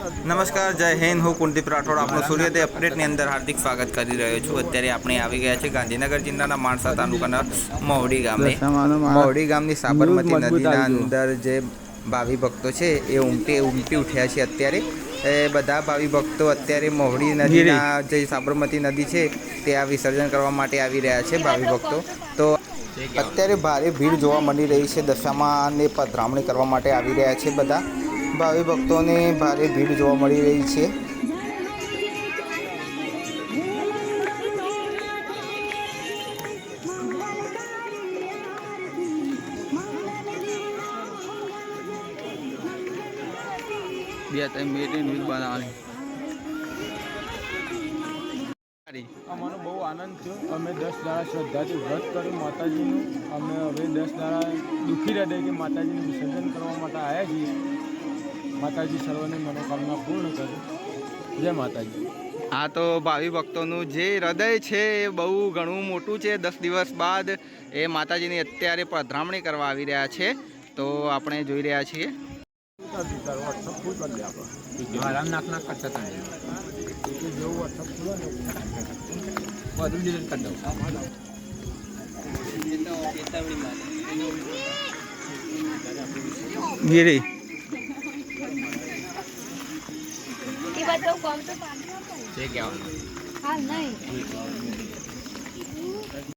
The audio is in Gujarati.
નમસ્કાર, જય હિન્દ. હું કુલદીપ રાઠોડ આપણું સૂર્યોદય અપડેટની અંદર હાર્દિક સ્વાગત કરી રહ્યો છું. અત્યારે આપણે આવી ગયા છે ગાંધીનગર જિલ્લાના માણસા તાલુકાના મહુડી ગામે. મહુડી ગામની સાબરમતી નદીના અંદર જે ભાવિ ભક્તો છે એ ઉમટી ઉઠ્યા છે. અત્યારે બધા ભાવિ ભક્તો અત્યારે મહુડી નદીના જે સાબરમતી નદી છે ત્યાં વિસર્જન કરવા માટે આવી રહ્યા છે ભાવિ ભક્તો. તો અત્યારે ભારે ભીડ જોવા મળી રહી છે. દશામાને પધરામણી કરવા માટે આવી રહ્યા છે. બધા ભાવિ ભક્તોને ભારે ભીડ જોવા મળી રહી છે. બે ત્રણ મિનિટ ન્યૂઝ બનાવવાની. અમારો બહુ આનંદ થયો. અમે 10 દાડા શ્રદ્ધાથી વ્રત કર્યું માતાજીનું. અમે હવે 10 દાડા દુઃખી હૃદય કે માતાજીનું વિસર્જન કરવા માટે આવ્યા છીએ. માતાજી સર્વની મનોકામના પૂર્ણ કરે. જય માતાજી. આ તો ભાવિ ભક્તોનું જે હૃદય છે એ બહુ ઘણું મોટું છે. 10 દિવસ બાદ એ માતાજીની અત્યારે પધરામણી કરવા આવી રહ્યા છે. તો આપણે જોઈ રહ્યા છીએ. ગીરી हाल नहीं